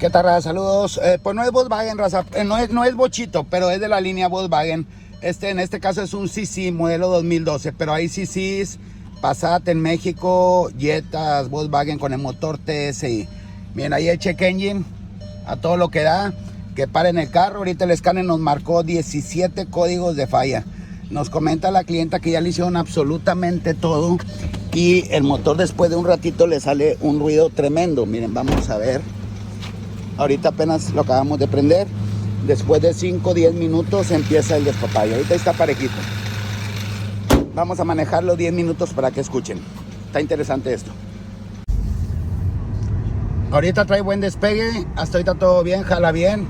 ¿Qué tal, raza? Saludos. Pues no es Volkswagen, raza. No es bochito, pero es de la línea Volkswagen. En este caso es un CC modelo 2012, pero hay CCs, Passat en México, Jetas, Volkswagen con el motor TSI. Miren, ahí el check engine a todo lo que da. Que paren el carro. Ahorita el escáner nos marcó 17 códigos de falla. Nos comenta la clienta que ya le hicieron absolutamente todo. Y el motor después de un ratito le sale un ruido tremendo. Miren, vamos a ver. Ahorita apenas lo acabamos de prender. Después de 5 o 10 minutos empieza el despapalle. Ahorita está parejito. Vamos a manejar los 10 minutos para que escuchen. Está interesante esto. Ahorita trae buen despegue. Hasta ahorita todo bien, jala bien.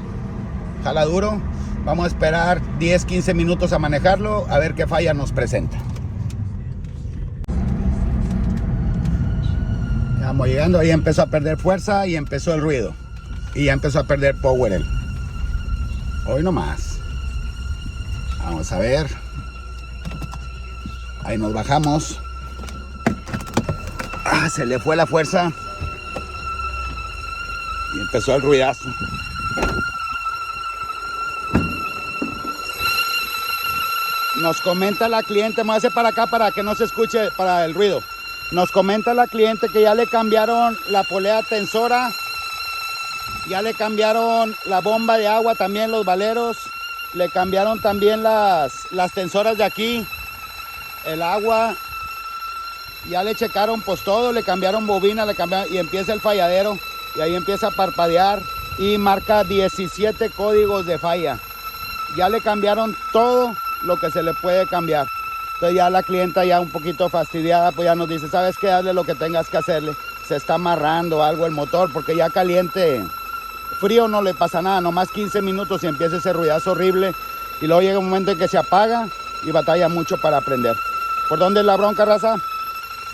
Jala duro. Vamos a esperar 10-15 minutos a manejarlo. A ver qué falla nos presenta. Ya vamos llegando. Ahí empezó a perder fuerza y empezó el ruido. Y ya empezó a perder power él. Hoy nomás. Vamos a ver. Ahí nos bajamos. Se le fue la fuerza. Y empezó el ruidazo. Nos comenta la cliente, me voy a hacer para acá para que no se escuche para el ruido. Nos comenta la cliente que ya le cambiaron la polea tensora. Ya le cambiaron la bomba de agua, también los valeros. Le cambiaron también las tensoras de aquí. El agua. Ya le checaron pues todo, le cambiaron bobina, y empieza el falladero. Y ahí empieza a parpadear y marca 17 códigos de falla. Ya le cambiaron todo lo que se le puede cambiar. Entonces ya la clienta ya un poquito fastidiada, pues ya nos dice, ¿sabes qué? Hazle lo que tengas que hacerle. Se está amarrando algo el motor, porque ya caliente, frío no le pasa nada, nomás 15 minutos y empieza ese ruidazo horrible. Y luego llega un momento en que se apaga y batalla mucho para prender. ¿Por dónde es la bronca, raza?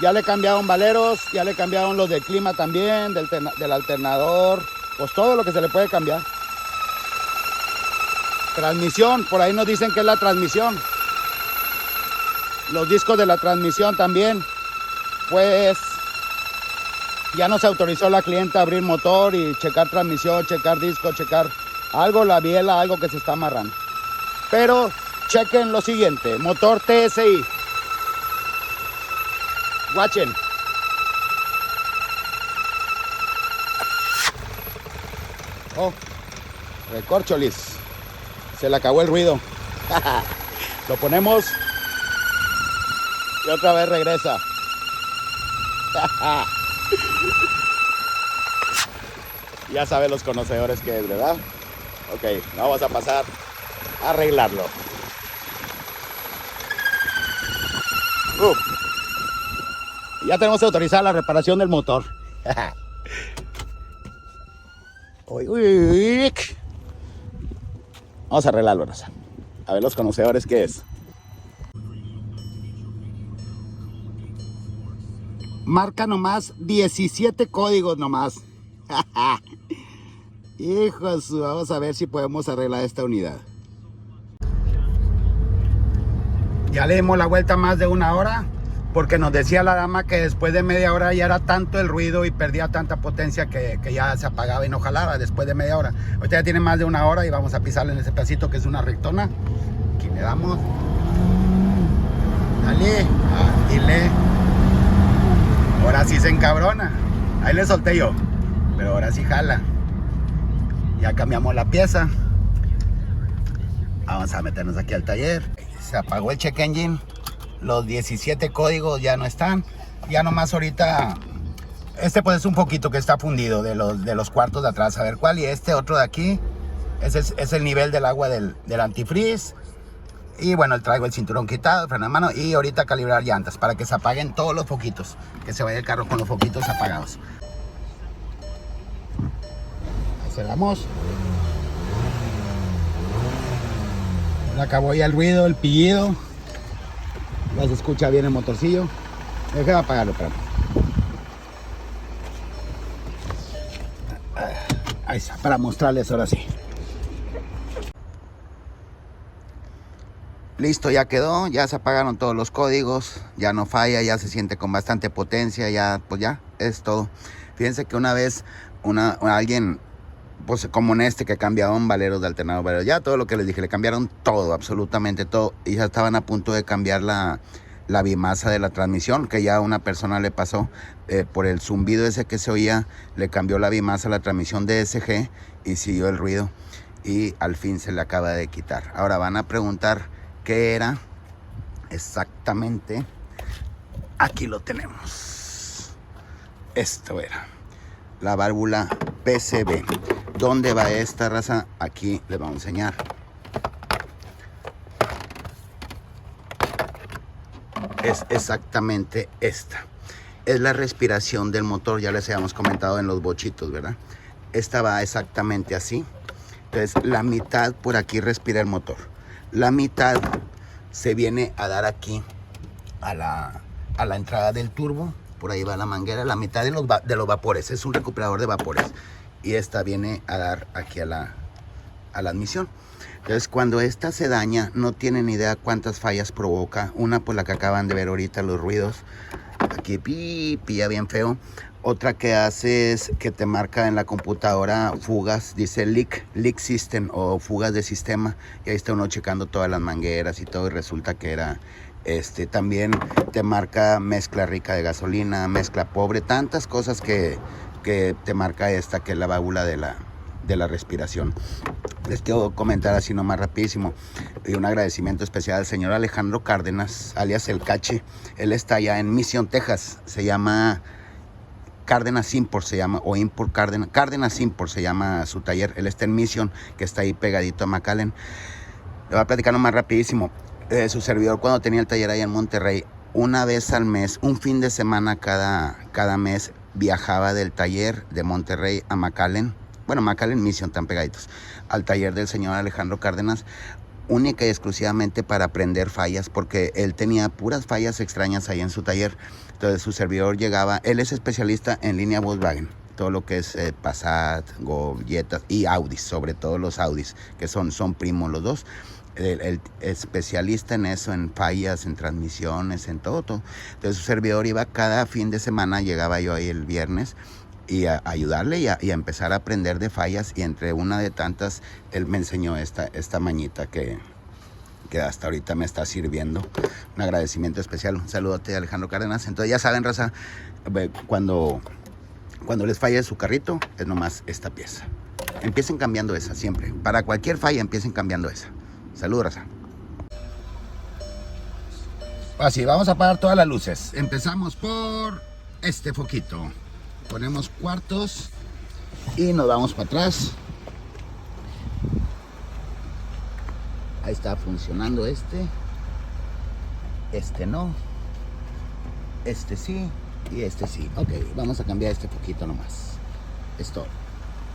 Ya le cambiaron valeros, ya le cambiaron los del clima también, del alternador, pues todo lo que se le puede cambiar. Transmisión, por ahí nos dicen que es la transmisión. Los discos de la transmisión también, pues ya no se autorizó la clienta a abrir motor y checar transmisión, checar disco, checar algo, la biela, algo que se está amarrando. Pero chequen lo siguiente, motor TSI. Watchen. Oh, recorcholis. Se le acabó el ruido. Lo ponemos y otra vez regresa. Ya saben los conocedores que es, ¿verdad? Ok, vamos a pasar a arreglarlo. Ya tenemos autorizada la reparación del motor. Vamos a arreglarlo, raza. A ver los conocedores qué es. Marca nomás 17 códigos nomás. Hijos, vamos a ver si podemos arreglar esta unidad. Ya le dimos la vuelta más de 1 hora, porque nos decía la dama que después de media hora ya era tanto el ruido y perdía tanta potencia que ya se apagaba y no jalaba después de media hora. Ahorita ya tiene más de 1 hora y vamos a pisarle en ese pedacito que es una rectona. Aquí le damos. Dale, dile. Ahora sí se encabrona. Ahí le solté yo, pero ahora sí jala. Ya cambiamos la pieza. Vamos a meternos aquí al taller. Se apagó el check engine. Los 17 códigos ya no están. Ya nomás ahorita pues es un poquito que está fundido de los cuartos de atrás. A ver cuál. Y este otro de aquí es el nivel del agua del antifreeze. Y bueno, traigo el cinturón quitado, el freno de mano. Y ahorita calibrar llantas para que se apaguen todos los foquitos. Que se vaya el carro con los foquitos apagados. Aceleramos. Le acabó ya el ruido, el pillido. Ya se escucha bien el motorcillo. Déjame apagarlo, espérame. Ahí está, para mostrarles ahora sí. Listo, ya quedó, ya se apagaron todos los códigos, ya no falla, ya se siente con bastante potencia, ya, pues ya, es todo. Fíjense que una vez alguien pues como en este que cambiaron valeros de alternador, valero, ya todo lo que les dije, le cambiaron todo, absolutamente todo, y ya estaban a punto de cambiar la bimasa de la transmisión, que ya a una persona le pasó, por el zumbido ese que se oía, le cambió la bimasa a la transmisión DSG y siguió el ruido, y al fin se le acaba de quitar. Ahora van a preguntar qué era exactamente. Aquí lo tenemos. Esto era la válvula PCV. ¿Dónde va esta, raza? Aquí les vamos a enseñar. Es exactamente esta. Es la respiración del motor, ya les habíamos comentado en los bochitos, ¿verdad? Esta va exactamente así. Entonces, la mitad por aquí respira el motor. La mitad se viene a dar aquí a la entrada del turbo. Por ahí va la manguera, la mitad de los vapores. Es un recuperador de vapores. Y esta viene a dar aquí a la admisión. Entonces, cuando esta se daña, no tienen idea cuántas fallas provoca. Una, pues la que acaban de ver ahorita, los ruidos. Aquí pilla bien feo. Otra que hace es que te marca en la computadora fugas, dice leak system o fugas de sistema. Y ahí está uno checando todas las mangueras y todo, y resulta que era también te marca mezcla rica de gasolina, mezcla pobre, tantas cosas que te marca esta, que es la válvula de la respiración. Les quiero comentar así nomás rapidísimo, y un agradecimiento especial al señor Alejandro Cárdenas, alias El Cache. Él está allá en Mission, Texas. Se llama Cárdenas Import, se llama, o Import Cárdenas Import se llama su taller. Él está en Mission, que está ahí pegadito a McAllen. Le voy a platicar nomás rapidísimo. Su servidor, cuando tenía el taller ahí en Monterrey, una vez al mes, un fin de semana cada mes, viajaba del taller de Monterrey a McAllen. Bueno, McAllen, Mission, tan pegaditos, al taller del señor Alejandro Cárdenas, única y exclusivamente para aprender fallas, porque él tenía puras fallas extrañas ahí en su taller. Entonces su servidor llegaba, él es especialista en línea Volkswagen, todo lo que es Passat, Golf, Jetta y Audis, sobre todo los Audis, que son primos los dos. El especialista en eso, en fallas, en transmisiones, en todo. Entonces su servidor iba cada fin de semana, llegaba yo ahí el viernes, y a ayudarle y a empezar a aprender de fallas, y entre una de tantas él me enseñó esta mañita que hasta ahorita me está sirviendo. Un agradecimiento especial, un saludote a Alejandro Cárdenas. Entonces ya saben, raza, cuando les falle su carrito, es nomás esta pieza. Empiecen cambiando esa siempre, para cualquier falla empiecen cambiando esa. Saludos, raza. Así, vamos a apagar todas las luces. Empezamos por este foquito. Ponemos cuartos y nos vamos para atrás. Ahí está funcionando este no, este sí y este sí. Ok, vamos a cambiar este foquito nomás. Es todo.